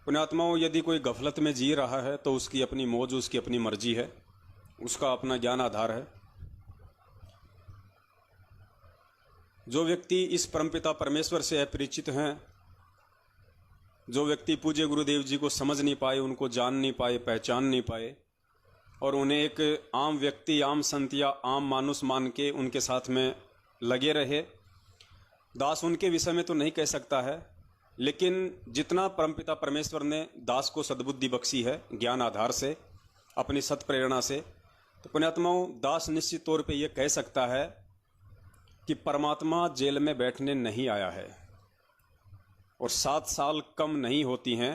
पुण्यात्माओं, यदि कोई गफलत में जी रहा है तो उसकी अपनी मौज, उसकी अपनी मर्जी है, उसका अपना ज्ञान आधार है। जो व्यक्ति इस परमपिता परमेश्वर से अपरिचित हैं, जो व्यक्ति पूज्य गुरुदेव जी को समझ नहीं पाए, उनको जान नहीं पाए, पहचान नहीं पाए, और उन्हें एक आम व्यक्ति, आम संत या आम मानुष मान के उनके साथ में लगे रहे, दास उनके विषय में तो नहीं कह सकता है। लेकिन जितना परमपिता परमेश्वर ने दास को सद्बुद्धि बख्शी है ज्ञान आधार से, अपनी सत प्रेरणा से, तो पुण्यात्माओं, दास निश्चित तौर पे ये कह सकता है कि परमात्मा जेल में बैठने नहीं आया है और 7 साल कम नहीं होती हैं।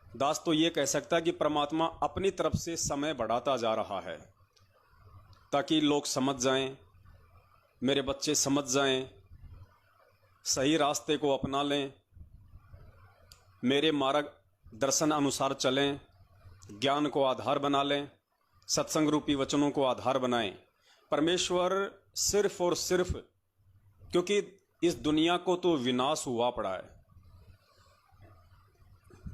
दास तो ये कह सकता है कि परमात्मा अपनी तरफ से समय बढ़ाता जा रहा है ताकि लोग समझ जाएं, मेरे बच्चे समझ जाएं, सही रास्ते को अपना लें, मेरे मार्ग दर्शन अनुसार चलें, ज्ञान को आधार बना लें, सत्संग रूपी वचनों को आधार बनाएं। परमेश्वर सिर्फ और सिर्फ, क्योंकि इस दुनिया को तो विनाश हुआ पड़ा है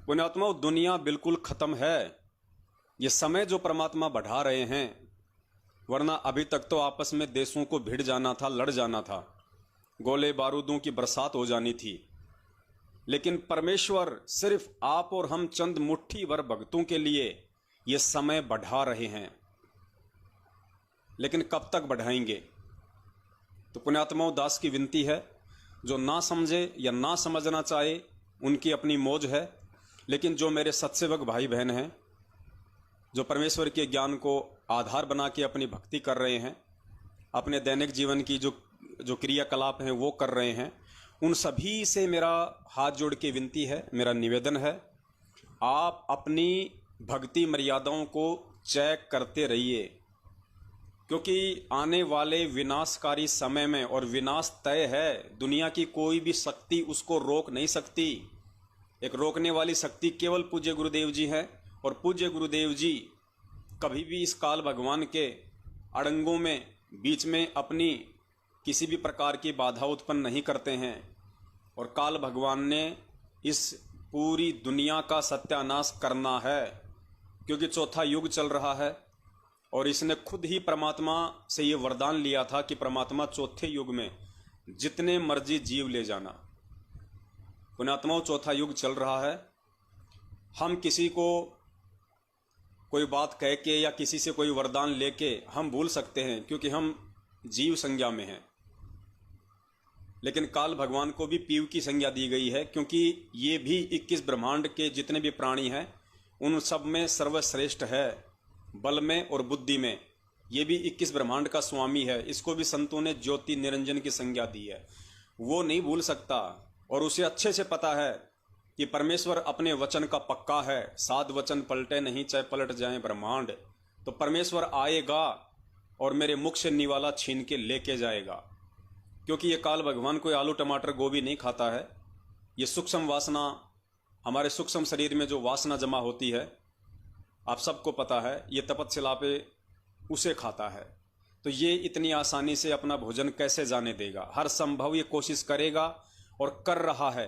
पुण्यात्मा, दुनिया बिल्कुल खत्म है। ये समय जो परमात्मा बढ़ा रहे हैं, वरना अभी तक तो आपस में देशों को भिड़ जाना था, लड़ जाना था, गोले बारूदों की बरसात हो जानी थी। लेकिन परमेश्वर सिर्फ आप और हम चंद मुट्ठी भर भक्तों के लिए ये समय बढ़ा रहे हैं। लेकिन कब तक बढ़ाएंगे? तो पुण्यात्माओं, दास की विनती है, जो ना समझे या ना समझना चाहे उनकी अपनी मौज है। लेकिन जो मेरे सत्सेवक भाई बहन हैं, जो परमेश्वर के ज्ञान को आधार बना के अपनी भक्ति कर रहे हैं, अपने दैनिक जीवन की जो क्रियाकलाप हैं वो कर रहे हैं, उन सभी से मेरा हाथ जोड़ के विनती है, मेरा निवेदन है, आप अपनी भक्ति मर्यादाओं को चेक करते रहिए, क्योंकि आने वाले विनाशकारी समय में, और विनाश तय है, दुनिया की कोई भी शक्ति उसको रोक नहीं सकती। एक रोकने वाली शक्ति केवल पूज्य गुरुदेव जी हैं, और पूज्य गुरुदेव जी कभी भी इस काल भगवान के अड़ंगों में बीच में अपनी किसी भी प्रकार की बाधा उत्पन्न नहीं करते हैं। और काल भगवान ने इस पूरी दुनिया का सत्यानाश करना है, क्योंकि चौथा युग चल रहा है, और इसने खुद ही परमात्मा से ये वरदान लिया था कि परमात्मा चौथे युग में जितने मर्जी जीव ले जाना। पुण्यात्माओं, चौथा युग चल रहा है। हम किसी को कोई कह के या किसी से कोई वरदान लेके हम भूल सकते हैं, क्योंकि हम जीव संज्ञा में हैं। लेकिन काल भगवान को भी पीव की संज्ञा दी गई है, क्योंकि ये भी 21 ब्रह्मांड के जितने भी प्राणी हैं उन सब में सर्वश्रेष्ठ है, बल में और बुद्धि में। ये भी 21 ब्रह्मांड का स्वामी है। इसको भी संतों ने ज्योति निरंजन की संज्ञा दी है। वो नहीं भूल सकता, और उसे अच्छे से पता है कि परमेश्वर अपने वचन का पक्का है। 7 वचन पलटे नहीं, चाहे पलट जाए ब्रह्मांड। तो परमेश्वर आएगा और मेरे मुख से निवाला छीन के लेके जाएगा, क्योंकि ये काल भगवान कोई आलू टमाटर गोभी नहीं खाता है। ये सूक्ष्म वासना, हमारे सूक्ष्म शरीर में जो वासना जमा होती है, आप सबको पता है, ये तपस्या पे उसे खाता है। तो ये इतनी आसानी से अपना भोजन कैसे जाने देगा? हर संभव ये कोशिश करेगा और कर रहा है।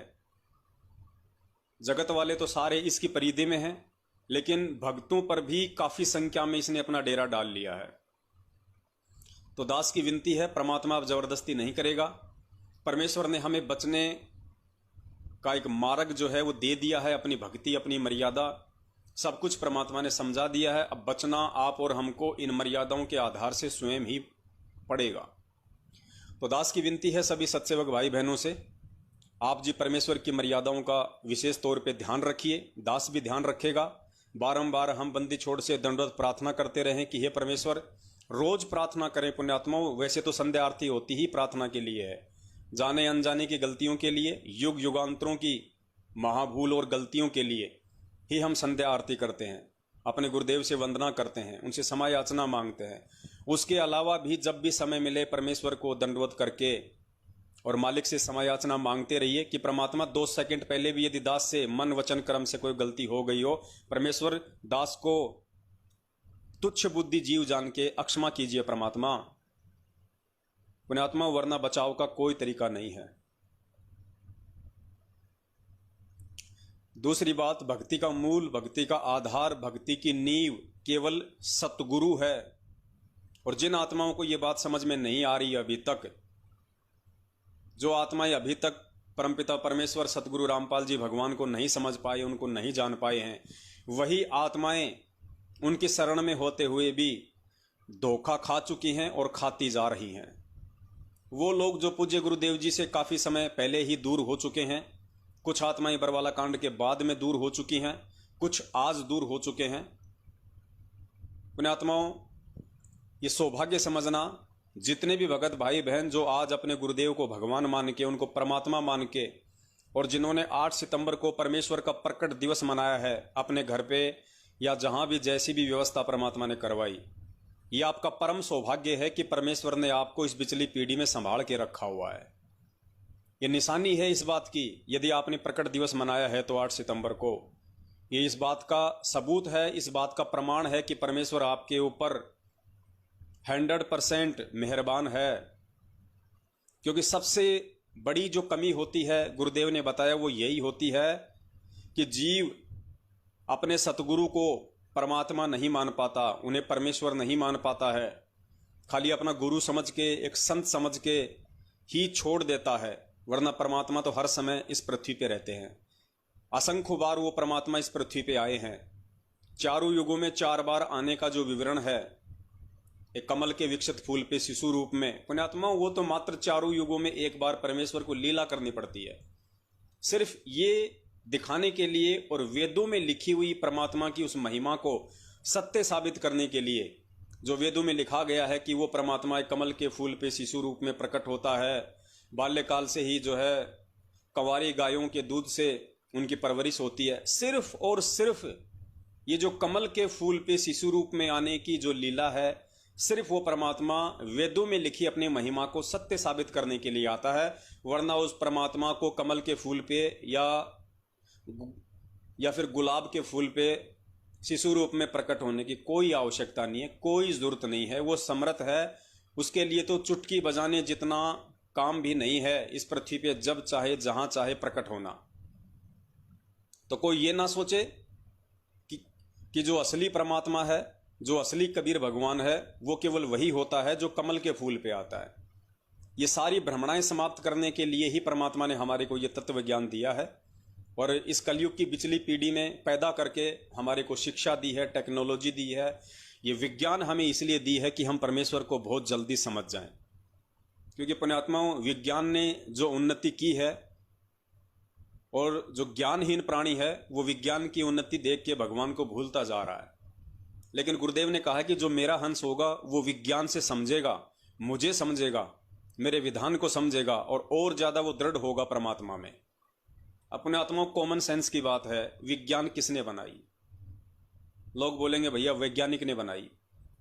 जगत वाले तो सारे इसकी परिधि में हैं, लेकिन भक्तों पर भी काफी संख्या में इसने अपना डेरा डाल लिया है। तो दास की विनती है, परमात्मा अब जबरदस्ती नहीं करेगा। परमेश्वर ने हमें बचने का एक मार्ग जो है वो दे दिया है, अपनी भक्ति, अपनी मर्यादा, सब कुछ परमात्मा ने समझा दिया है। अब बचना आप और हमको इन मर्यादाओं के आधार से स्वयं ही पड़ेगा। तो दास की विनती है सभी सत्सेवक भाई बहनों से, आप जी परमेश्वर की मर्यादाओं का विशेष तौर पे ध्यान रखिए, दास भी ध्यान रखेगा। बारंबार हम बंदी छोड़ से दंडवत प्रार्थना करते रहें कि हे परमेश्वर, रोज प्रार्थना करें पुण्यात्माओं। वैसे तो संध्या आरती होती ही प्रार्थना के लिए है, जाने अनजाने की गलतियों के लिए, युग युगांतरों की महाभूल और गलतियों के लिए ही हम संध्या आरती करते हैं, अपने गुरुदेव से वंदना करते हैं, उनसे क्षमा याचना मांगते हैं। उसके अलावा भी जब भी समय मिले परमेश्वर को दंडवत करके और मालिक से क्षमा याचना मांगते रहिए कि परमात्मा 2 सेकंड पहले भी यदि दास से मन वचन कर्म से कोई गलती हो गई हो, परमेश्वर दास को तुच्छ बुद्धि जीव जान के अक्षमा कीजिए परमात्मा। पुण्यात्मा, वरना बचाव का कोई तरीका नहीं है। दूसरी बात, भक्ति का मूल, भक्ति का आधार, भक्ति की नींव केवल सतगुरु है। और जिन आत्माओं को ये बात समझ में नहीं आ रही अभी तक, जो आत्माएं अभी तक परमपिता परमेश्वर सतगुरु रामपाल जी भगवान को नहीं समझ पाए, उनको नहीं जान पाए हैं, वही आत्माएं उनकी शरण में होते हुए भी धोखा खा चुकी हैं और खाती जा रही हैं। वो लोग जो पूज्य गुरुदेव जी से काफ़ी समय पहले ही दूर हो चुके हैं, कुछ आत्माएं बरवाला कांड के बाद में दूर हो चुकी हैं, कुछ आज दूर हो चुके हैं। पुण्यात्माओं, ये सौभाग्य समझना, जितने भी भगत भाई बहन जो आज अपने गुरुदेव को भगवान मान के, उनको परमात्मा मान के, और जिन्होंने 8 सितंबर को परमेश्वर का प्रकट दिवस मनाया है अपने घर पे या जहां भी जैसी भी व्यवस्था परमात्मा ने करवाई, ये आपका परम सौभाग्य है कि परमेश्वर ने आपको इस बिचली पीढ़ी में संभाल के रखा हुआ है। ये निशानी है इस बात की, यदि आपने प्रकट दिवस मनाया है तो 8 सितंबर को, ये इस बात का सबूत है, इस बात का प्रमाण है कि परमेश्वर आपके ऊपर 100% मेहरबान है। क्योंकि सबसे बड़ी जो कमी होती है, गुरुदेव ने बताया, वो यही होती है कि जीव अपने सतगुरु को परमात्मा नहीं मान पाता, उन्हें परमेश्वर नहीं मान पाता है, खाली अपना गुरु समझ के, एक संत समझ के ही छोड़ देता है। वरना परमात्मा तो हर समय इस पृथ्वी पे रहते हैं। असंख्य बार वो परमात्मा इस पृथ्वी पे आए हैं। चारों युगों में 4 बार आने का जो विवरण है, एक कमल के विकसित फूल पे शिशु रूप में, पुण्यात्मा वो तो मात्र चारों युगों में एक बार परमेश्वर को लीला करनी पड़ती है, सिर्फ ये दिखाने के लिए और वेदों में लिखी हुई परमात्मा की उस महिमा को सत्य साबित करने के लिए। जो वेदों में लिखा गया है कि वो परमात्मा एक कमल के फूल पे शिशु रूप में प्रकट होता है, बाल्यकाल से ही जो है कंवारी गायों के दूध से उनकी परवरिश होती है, सिर्फ और सिर्फ ये जो कमल के फूल पे शिशु रूप में आने की जो लीला है, सिर्फ वो परमात्मा वेदों में लिखी अपनी महिमा को सत्य साबित करने के लिए आता है। वरना उस परमात्मा को कमल के फूल पे या फिर गुलाब के फूल पे शिशु रूप में प्रकट होने की कोई आवश्यकता नहीं है, कोई जरूरत नहीं है। वो समर्थ है, उसके लिए तो चुटकी बजाने जितना काम भी नहीं है इस पृथ्वी पे जब चाहे जहां चाहे प्रकट होना। तो कोई ये ना सोचे कि जो असली परमात्मा है, जो असली कबीर भगवान है, वो केवल वही होता है जो कमल के फूल पे आता है। ये सारी भ्रमणाएं समाप्त करने के लिए ही परमात्मा ने हमारे को ये तत्व ज्ञान दिया है और इस कलयुग की पिछली पीढ़ी में पैदा करके हमारे को शिक्षा दी है, टेक्नोलॉजी दी है, ये विज्ञान हमें इसलिए दी है कि हम परमेश्वर को बहुत जल्दी समझ जाएं। क्योंकि पुण्यात्माओं, विज्ञान ने जो उन्नति की है और जो ज्ञानहीन प्राणी है वो विज्ञान की उन्नति देख के भगवान को भूलता जा रहा है। लेकिन गुरुदेव ने कहा कि जो मेरा हंस होगा वो विज्ञान से समझेगा, मुझे समझेगा, मेरे विधान को समझेगा और ज्यादा वो दृढ़ होगा परमात्मा में। अपने आत्मा कॉमन सेंस की बात है, विज्ञान किसने बनाई? लोग बोलेंगे भैया वैज्ञानिक ने बनाई।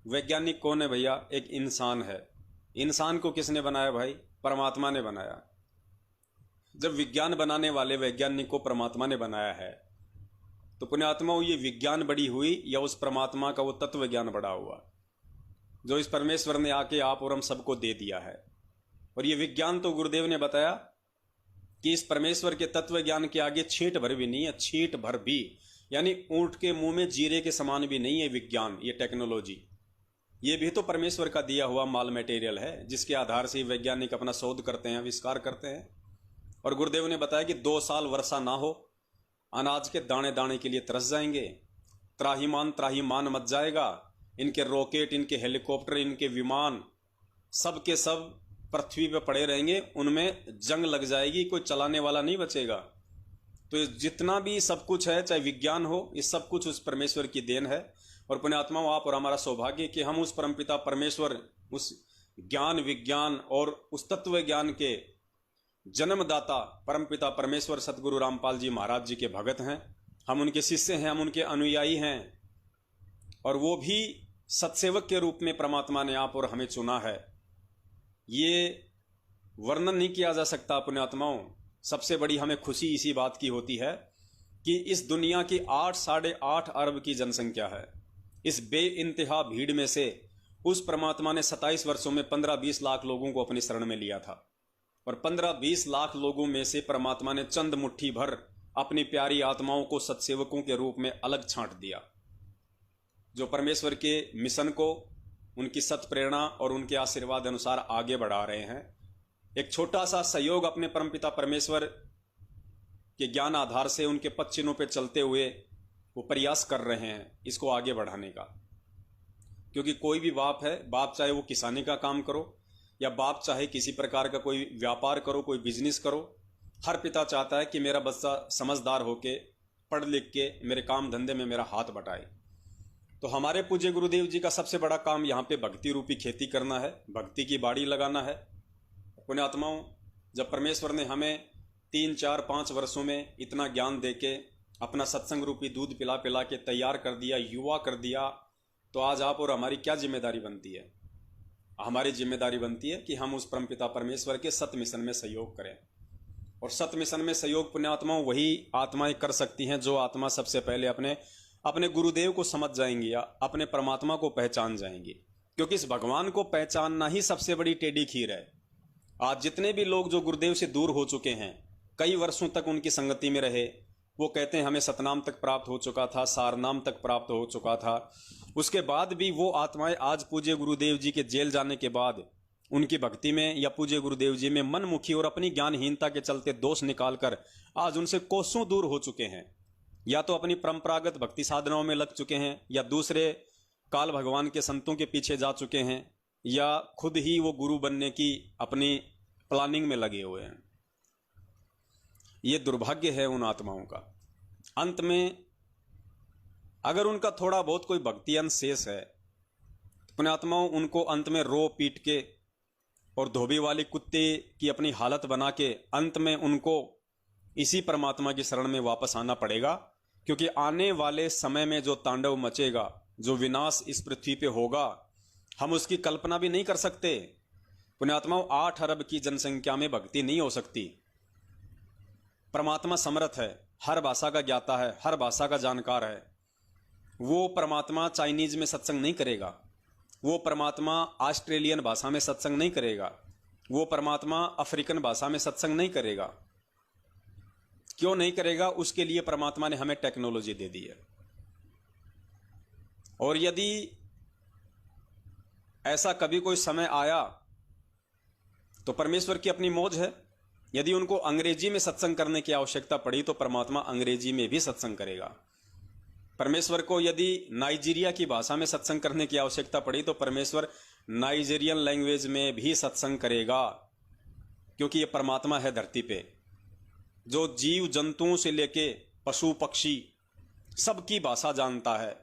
वैज्ञानिक कौन है भैया? एक इंसान है। इंसान को किसने बनाया भाई? परमात्मा ने बनाया। जब विज्ञान बनाने वाले वैज्ञानिक को परमात्मा ने बनाया है तो पुण्यात्माओं, ये विज्ञान बड़ी हुई या उस परमात्मा का वो तत्व ज्ञान बड़ा हुआ जो इस परमेश्वर ने आके आप और हम सबको दे दिया है। और ये विज्ञान तो गुरुदेव ने बताया कि इस परमेश्वर के तत्व ज्ञान के आगे छींट भर भी नहीं है, छींट भर भी, यानी ऊंट के मुंह में जीरे के समान भी नहीं है विज्ञान, ये टेक्नोलॉजी। ये भी तो परमेश्वर का दिया हुआ माल मटेरियल है जिसके आधार से वैज्ञानिक अपना शोध करते हैं, आविष्कार करते हैं। और गुरुदेव ने बताया कि 2 साल वर्षा ना हो, अनाज के दाने दाने के लिए तरस जाएंगे, त्राहीमान मच जाएगा। इनके रॉकेट, इनके हेलीकॉप्टर, इनके विमान सब के सब पृथ्वी पे पड़े रहेंगे, उनमें जंग लग जाएगी, कोई चलाने वाला नहीं बचेगा। तो जितना भी सब कुछ है, चाहे विज्ञान हो, ये सब कुछ उस परमेश्वर की देन है। और पुण्यात्माओं, आप और हमारा सौभाग्य कि हम उस परमपिता परमेश्वर, उस ज्ञान विज्ञान और उस तत्व ज्ञान के जन्मदाता परमपिता परमेश्वर सतगुरु रामपाल जी महाराज जी के भगत हैं। हम उनके शिष्य हैं, हम उनके अनुयायी हैं। और वो भी सत्सेवक के रूप में परमात्मा ने आप और हमें चुना है। ये वर्णन नहीं किया जा सकता पुण्यात्माओं। सबसे बड़ी हमें खुशी इसी बात की होती है कि इस दुनिया की 8-8.5 अरब की जनसंख्या है। इस बेइंतहा भीड़ में से उस परमात्मा ने 27 वर्षों में 15-20 लाख लोगों को अपनी शरण में लिया था। और 15-20 लाख लोगों में से परमात्मा ने चंद मुट्ठी भर अपनी प्यारी आत्माओं को सत्सेवकों के रूप में अलग छांट दिया, जो परमेश्वर के मिशन को उनकी सत प्रेरणा और उनके आशीर्वाद अनुसार आगे बढ़ा रहे हैं। एक छोटा सा सहयोग अपने परमपिता परमेश्वर के ज्ञान आधार से उनके पद चिन्हों पर चलते हुए वो प्रयास कर रहे हैं इसको आगे बढ़ाने का। क्योंकि कोई भी बाप है, बाप चाहे वो किसानी का काम करो या बाप चाहे किसी प्रकार का कोई व्यापार करो, कोई बिजनेस करो, हर पिता चाहता है कि मेरा बच्चा समझदार होके पढ़ लिख के मेरे काम धंधे में मेरा हाथ बटाए। तो हमारे पूज्य गुरुदेव जी का सबसे बड़ा काम यहाँ पे भक्ति रूपी खेती करना है, भक्ति की बाड़ी लगाना है। पुण्यात्माओं, जब परमेश्वर ने हमें 3, 4, 5 वर्षों में इतना ज्ञान देके अपना सत्संग रूपी दूध पिला पिला के तैयार कर दिया, युवा कर दिया, तो आज आप और हमारी क्या जिम्मेदारी बनती है? हमारी जिम्मेदारी बनती है कि हम उस परमपिता परमेश्वर के सत मिशन में सहयोग करें। और सत मिशन में सहयोग पुण्यात्माओं वही आत्माएं कर सकती हैं जो आत्मा सबसे पहले अपने गुरुदेव को समझ जाएंगी या अपने परमात्मा को पहचान जाएंगी। क्योंकि इस भगवान को पहचानना ही सबसे बड़ी टेढ़ी खीर है। आज जितने भी लोग जो गुरुदेव से दूर हो चुके हैं, कई वर्षों तक उनकी संगति में रहे, वो कहते हैं हमें सतनाम तक प्राप्त हो चुका था, सारनाम तक प्राप्त हो चुका था, उसके बाद भी वो आत्माएं आज पूज्य गुरुदेव जी के जेल जाने के बाद उनकी भक्ति में या पूज्य गुरुदेव जी में मनमुखी और अपनी ज्ञानहीनता के चलते दोष निकालकर आज उनसे कोसों दूर हो चुके हैं। या तो अपनी परंपरागत भक्ति साधनाओं में लग चुके हैं, या दूसरे काल भगवान के संतों के पीछे जा चुके हैं, या खुद ही वो गुरु बनने की अपनी प्लानिंग में लगे हुए हैं। ये दुर्भाग्य है उन आत्माओं का। अंत में अगर उनका थोड़ा बहुत कोई भक्ति अंश शेष है, तो पुण्यात्माओं उनको अंत में रो पीट के और धोबी वाली कुत्ते की अपनी हालत बना के अंत में उनको इसी परमात्मा की शरण में वापस आना पड़ेगा। क्योंकि आने वाले समय में जो तांडव मचेगा, जो विनाश इस पृथ्वी पे होगा, हम उसकी कल्पना भी नहीं कर सकते। पुण्यात्माओं 8 अरब की जनसंख्या में भक्ति नहीं हो सकती। परमात्मा समर्थ है, हर भाषा का ज्ञाता है, हर भाषा का जानकार है। वो परमात्मा चाइनीज में सत्संग नहीं करेगा, वो परमात्मा ऑस्ट्रेलियन भाषा में सत्संग नहीं करेगा, वो परमात्मा अफ्रीकन भाषा में सत्संग नहीं करेगा। क्यों नहीं करेगा? उसके लिए परमात्मा ने हमें टेक्नोलॉजी दे दी है। और यदि ऐसा कभी कोई समय आया तो परमेश्वर की अपनी मौज है। यदि उनको अंग्रेजी में सत्संग करने की आवश्यकता पड़ी तो परमात्मा अंग्रेजी में भी सत्संग करेगा। परमेश्वर को यदि नाइजीरिया की भाषा में सत्संग करने की आवश्यकता पड़ी तो परमेश्वर नाइजीरियन लैंग्वेज में भी सत्संग करेगा। क्योंकि ये परमात्मा है धरती पे, जो जीव जंतुओं से लेके पशु पक्षी सबकी भाषा जानता है।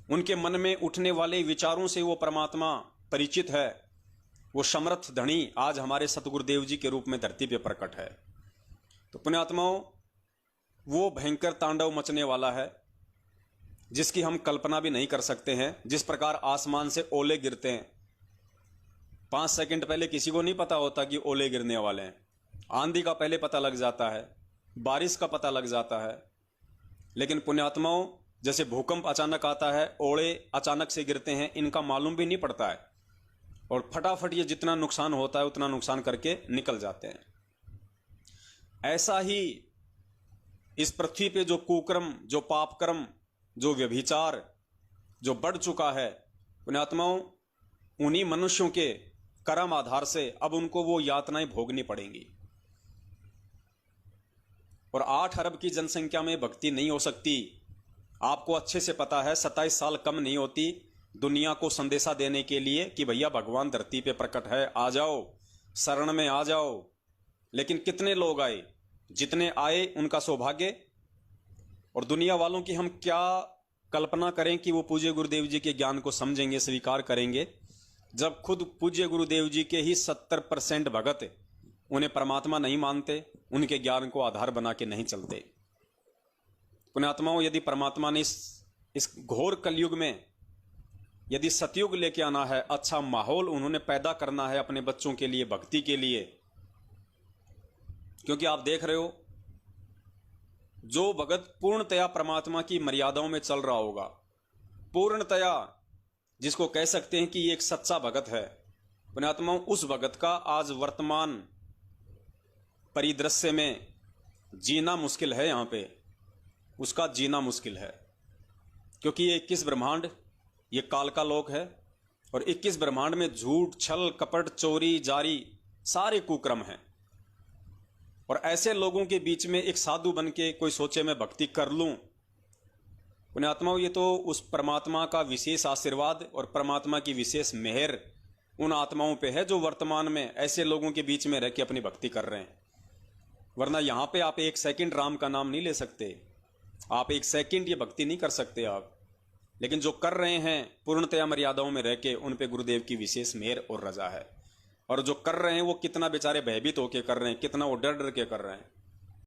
उनके मन में उठने वाले विचारों से वो परमात्मा परिचित है। वो समर्थ धनी आज हमारे सतगुरुदेव जी के रूप में धरती पे प्रकट है। तो पुण्यात्माओं, वो भयंकर तांडव मचने वाला है जिसकी हम कल्पना भी नहीं कर सकते हैं। जिस प्रकार आसमान से ओले गिरते हैं, 5 सेकंड पहले किसी को नहीं पता होता कि ओले गिरने वाले हैं। आंधी का पहले पता लग जाता है, बारिश का पता लग जाता है। लेकिन पुण्यात्माओं, जैसे भूकंप अचानक आता है, ओले अचानक से गिरते हैं, इनका मालूम भी नहीं पड़ता है और फटाफट ये जितना नुकसान होता है उतना नुकसान करके निकल जाते हैं। ऐसा ही इस पृथ्वी पे जो कुकर्म, जो पापकर्म, जो व्यभिचार जो बढ़ चुका है, पुण्यात्माओं उन्हीं मनुष्यों के कर्म आधार से अब उनको वो यातनाएं भोगनी पड़ेंगी। और 8 अरब की जनसंख्या में भक्ति नहीं हो सकती। आपको अच्छे से पता है 27 साल कम नहीं होती दुनिया को संदेशा देने के लिए कि भैया भगवान धरती पे प्रकट है, आ जाओ, शरण में आ जाओ। लेकिन कितने लोग आए? जितने आए उनका सौभाग्य। और दुनिया वालों की हम क्या कल्पना करें कि वो पूज्य गुरुदेव जी के ज्ञान को समझेंगे, स्वीकार करेंगे, जब खुद पूज्य गुरुदेव जी के ही 70% भगत उन्हें परमात्मा नहीं मानते, उनके ज्ञान को आधार बना के नहीं चलते। पुण्यात्माओं, यदि परमात्मा ने इस घोर कलयुग में यदि सतयुग लेके आना है, अच्छा माहौल उन्होंने पैदा करना है अपने बच्चों के लिए, भक्ति के लिए। क्योंकि आप देख रहे हो, जो भगत पूर्णतया परमात्मा की मर्यादाओं में चल रहा होगा, पूर्णतया जिसको कह सकते हैं कि ये एक सच्चा भगत है, पुण्यात्माओं उस भगत का आज वर्तमान परिदृश्य में जीना मुश्किल है यहाँ पे, उसका जीना मुश्किल है, क्योंकि ये 21 ब्रह्मांड, ये काल का लोक है, और 21 ब्रह्मांड में झूठ, छल, कपट, चोरी, जारी सारे कुक्रम हैं। और ऐसे लोगों के बीच में एक साधु बन के कोई सोचे मैं भक्ति कर लूं, पुण्यात्माओं, ये तो उस परमात्मा का विशेष आशीर्वाद और परमात्मा की विशेष मेहर उन आत्माओं पे है जो वर्तमान में ऐसे लोगों के बीच में रह के अपनी भक्ति कर रहे हैं। वरना यहां पे आप एक सेकंड राम का नाम नहीं ले सकते, आप एक सेकंड ये भक्ति नहीं कर सकते आप। लेकिन जो कर रहे हैं पूर्णतया मर्यादाओं में रह के, उन पे गुरुदेव की विशेष मेहर और रजा है। और जो कर रहे हैं वो कितना बेचारे भयभीत होकर कर रहे हैं, कितना वो डर डर के कर रहे हैं।